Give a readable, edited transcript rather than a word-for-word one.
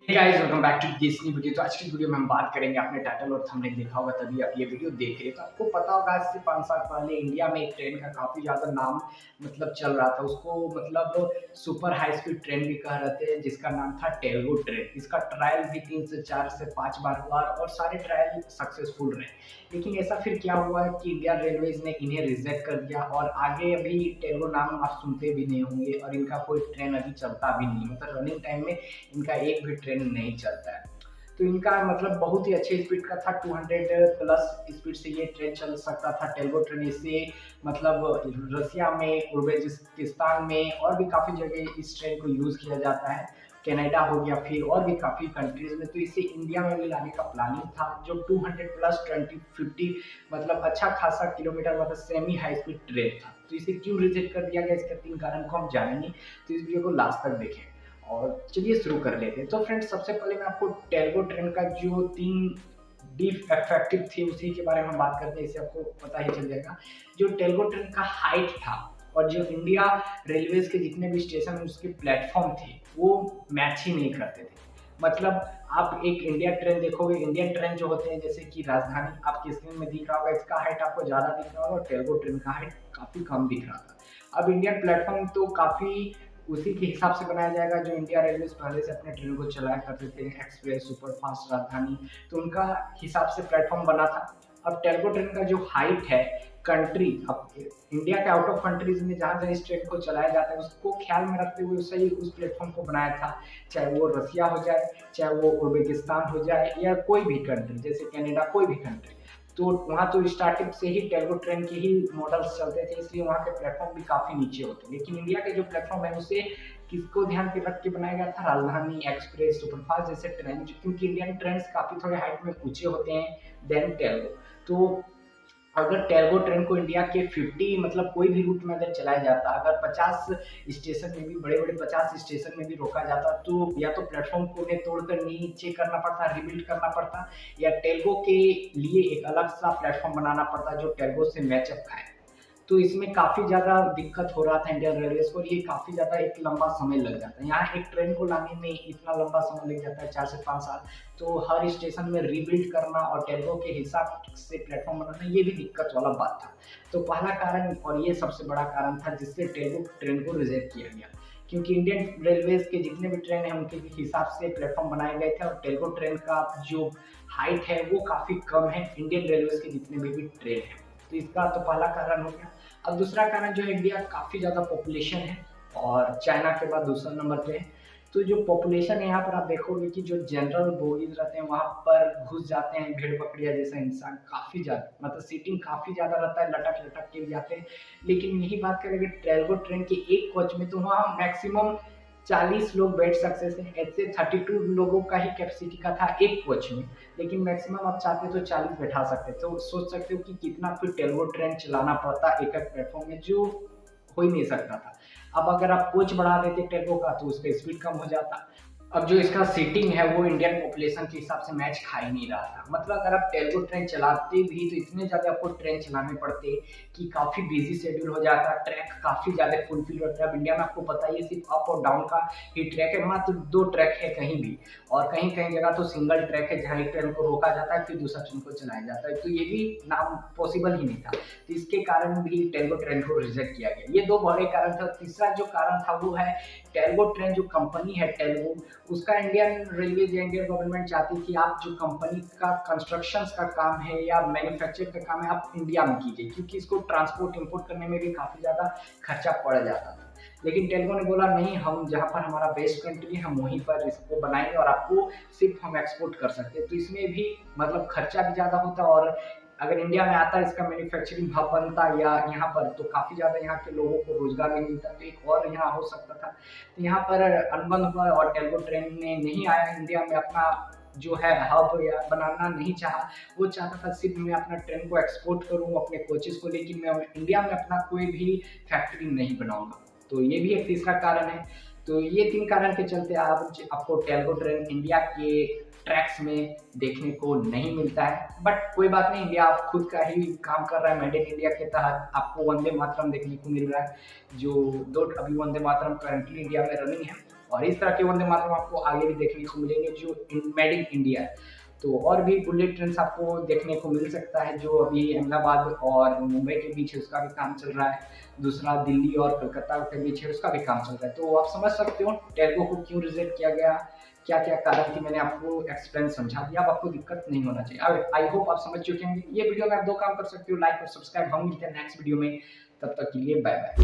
Guys welcome back to this new video. तो आज की वीडियो में हम बात करेंगे, आपने टाइटल और थंबनेल देखा होगा तभी आप ये वीडियो देख रहे हैं। तो आपको पता होगा आज से 5 साल पहले इंडिया में एक ट्रेन का काफ़ी ज़्यादा नाम चल रहा था। उसको सुपर हाई स्पीड ट्रेन भी कह रहे थे, जिसका नाम था टेलगो ट्रेन। इसका ट्रायल भी 3 से 4 से 5 बार हुआ और सारे ट्रायल सक्सेसफुल रहे। लेकिन ऐसा फिर क्या हुआ कि इंडिया रेलवेज ने इन्हें रिजेक्ट कर दिया और आगे अभी टेलगो नाम आप सुनते भी नहीं होंगे और इनका कोई ट्रेन अभी चलता भी नहीं, रनिंग टाइम में इनका एक भी ट्रेन नहीं चलता है। तो इनका बहुत ही अच्छे स्पीड का था, 200 प्लस स्पीड से ये ट्रेन चल सकता था। टेलगो ट्रेन इसे रसिया में, उज्बेकिस्तान में और भी काफ़ी जगह इस ट्रेन को यूज़ किया जाता है। कनाडा हो गया, फिर और भी काफ़ी कंट्रीज में। तो इसे इंडिया में भी लाने का प्लानिंग था, जो 200 प्लस 2050 अच्छा खासा kilometre semi high speed train था। तो इसे क्यों रिजेक्ट कर दिया गया, इसके 3 कारण को हम जानेंगे। तो इस वीडियो को लास्ट तक देखें और चलिए शुरू कर लेते हैं। तो फ्रेंड्स, सबसे पहले मैं आपको टेलगो ट्रेन का जो 3 डिफेक्टिव थे उसी के बारे में बात करते हैं, इससे आपको पता ही चल जाएगा। जो टेलगो ट्रेन का हाइट था और जो इंडिया रेलवेज के जितने भी स्टेशन उसके प्लेटफॉर्म थे वो मैच ही नहीं करते थे। आप एक इंडिया ट्रेन देखोगे, इंडियन ट्रेन जो होते हैं जैसे कि राजधानी आपकी स्क्रीन में दिख रहा होगा, इसका हाइट आपको ज्यादा दिख रहा होगा और टेलगो ट्रेन का हाइट काफी कम दिख रहा था। अब इंडियन प्लेटफॉर्म तो काफी उसी के हिसाब से बनाया जाएगा जो इंडिया रेलवे पहले से अपने ट्रेन को चलाया करते थे, एक्सप्रेस, सुपरफास्ट, राजधानी। तो उनका हिसाब से प्लेटफॉर्म बना था। अब टेलगो ट्रेन का जो हाइट है, कंट्री, अब इंडिया के आउट ऑफ कंट्रीज में जहाँ जहाँ इस ट्रेन को चलाया जाता है उसको ख्याल में रखते हुए सही उस प्लेटफॉर्म को बनाया था। चाहे वो रसिया हो जाए, चाहे वो उज्बेकिस्तान हो जाए या कोई भी कंट्री जैसे कनाडा, कोई भी कंट्री। तो वहाँ तो स्टार्टिंग से ही टेलगो ट्रेन के ही मॉडल्स चलते थे, इसलिए वहाँ के प्लेटफॉर्म भी काफ़ी नीचे होते हैं। लेकिन इंडिया के जो प्लेटफॉर्म है उसे किसको ध्यान में रख के बनाया गया था, राजधानी, एक्सप्रेस, सुपरफास्ट जैसे ट्रेन, क्योंकि इंडियन ट्रेन काफ़ी थोड़े हाइट में ऊंचे होते हैं देन टेलगो। तो अगर टेलगो ट्रेन को इंडिया के 50 कोई भी रूट में अगर चलाया जाता, अगर 50 स्टेशन में भी, बड़े बड़े 50 स्टेशन में भी रोका जाता, तो या तो प्लेटफॉर्म को उन्हें तोड़कर नीचे करना पड़ता, रिबिल्ड करना पड़ता, या टेलगो के लिए एक अलग सा प्लेटफॉर्म बनाना पड़ता जो टेलगो से मैचअप खाए। तो इसमें काफ़ी ज़्यादा दिक्कत हो रहा था इंडियन रेलवेज को और ये काफ़ी ज़्यादा एक लंबा समय लग जाता है। यहाँ एक ट्रेन को लाने में इतना लंबा समय लग जाता है, 4 से 5 साल। तो हर स्टेशन में रीबिल्ड करना और टेलगो के हिसाब से प्लेटफॉर्म बनाना, ये भी दिक्कत वाला बात था। तो पहला कारण और ये सबसे बड़ा कारण था जिससे टेलगो ट्रेन को रिजेक्ट किया गया, क्योंकि इंडियन रेलवेज के जितने भी ट्रेन हैं उनके हिसाब से प्लेटफॉर्म बनाए गए थे और टेलगो ट्रेन का जो हाइट है वो काफ़ी कम है इंडियन रेलवेज के जितने भी ट्रेन हैं। तो इसका तो पहला कारण हो गया। अब दूसरा कारण जो है, इंडिया काफ़ी ज़्यादा पॉपुलेशन है और चाइना के बाद दूसरा नंबर पे है। तो जो पॉपुलेशन है यहाँ पर आप देखोगे कि जो जनरल बोगीज रहते हैं वहाँ पर घुस जाते हैं भेड़ बकरिया जैसा इंसान, काफ़ी ज़्यादा सीटिंग काफ़ी ज़्यादा रहता है, लटक लटक के जाते हैं। लेकिन यही बात करेंगे टेलगो ट्रेन के एक कोच में, तो वहाँ मैक्सिमम 40 लोग बैठ सकते थे। ऐसे 32 लोगों का ही कैपेसिटी का था एक कोच में, लेकिन मैक्सिमम आप चाहते तो 40 बैठा सकते। तो सोच सकते हो कि कितना फिर टेलगो ट्रेन चलाना पड़ता एक एक प्लेटफॉर्म में, जो हो ही नहीं सकता था। अब अगर आप कोच बढ़ा देते टेलगो का तो उसका स्पीड कम हो जाता। अब जो इसका सीटिंग है वो इंडियन पॉपुलेशन के हिसाब से मैच खा ही नहीं रहा था। अगर आप टेलगो ट्रेन चलाते भी तो इतने ज़्यादा आपको ट्रेन चलाने पड़ते कि काफ़ी बिजी शेड्यूल हो जाता, ट्रैक काफ़ी ज़्यादा फुलफिल होता है। अब इंडिया में आपको पता ही है सिर्फ अप और डाउन का ही ट्रैक है, मात्र 2 ट्रैक है कहीं भी, और कहीं कहीं जगह तो सिंगल ट्रैक है जहाँ एक ट्रेन को रोका जाता है फिर दूसरा ट्रेन को चलाया जाता है। तो ये भी नाम पॉसिबल ही नहीं था, तो इसके कारण भी टेलगो ट्रेन को रिजेक्ट किया गया। ये 2 बड़े कारण थे। तीसरा जो कारण था वो है, टेलगो ट्रेन जो कंपनी है टेलगो, उसका इंडियन रेलवेज या इंडियन गवर्नमेंट चाहती थी आप जो कंपनी का कंस्ट्रक्शंस का काम है या मैन्युफैक्चर का काम है आप इंडिया में कीजिए, क्योंकि इसको ट्रांसपोर्ट इंपोर्ट करने में भी काफ़ी ज़्यादा खर्चा पड़ जाता था। लेकिन टेलगो ने बोला नहीं, हम जहाँ पर हमारा बेस्ट कंट्री है हम वहीं पर इसको बनाएंगे और आपको सिर्फ हम एक्सपोर्ट कर सकते हैं। तो इसमें भी खर्चा भी ज़्यादा होता और अगर इंडिया में आता इसका मैन्युफैक्चरिंग हब बनता या यहाँ पर, तो काफ़ी ज़्यादा यहाँ के लोगों को रोजगार भी मिलता, तो एक और यहाँ हो सकता था। तो यहाँ पर अनबन हुआ और टेलगो ट्रेन ने नहीं आया इंडिया में, अपना जो है हब या बनाना नहीं चाहा। वो चाहता था सिर्फ मैं अपना ट्रेन को एक्सपोर्ट करूँ अपने कोचेस को, लेकिन मैं इंडिया में अपना कोई भी फैक्ट्री नहीं बनाऊंगा। तो ये भी एक तीसरा कारण है। तो ये 3 कारण के चलते आपको टेलगो ट्रेन इंडिया के ट्रैक्स में देखने को नहीं मिलता है। बट कोई बात नहीं, इंडिया आप खुद का ही काम कर रहा है। मेड इन इंडिया के तहत आपको वंदे मातरम देखने को मिल रहा है, जो 2 अभी वंदे मातरम करंटली इंडिया में रनिंग है। और इस तरह के वंदे मातरम आपको आगे भी देखने को मिलेंगे जो मेड इन इंडिया है। तो और भी बुलेट ट्रेन आपको देखने को मिल सकता है, जो अभी अहमदाबाद और मुंबई के बीच है उसका भी काम चल रहा है, दूसरा दिल्ली और कलकत्ता के बीच है उसका भी काम चल रहा है। तो आप समझ सकते हो टेल्को को क्यों रिजेक्ट किया गया, क्या क्या कारण थी, मैंने आपको एक्सप्लेन समझा दिया। अब आपको दिक्कत नहीं होना चाहिए। आई होप आप समझ चुके होंगे। ये वीडियो में आप 2 काम कर सकते हो, लाइक और सब्सक्राइब। हम मिलते हैं नेक्स्ट वीडियो में, तब तक के लिए बाय बाय।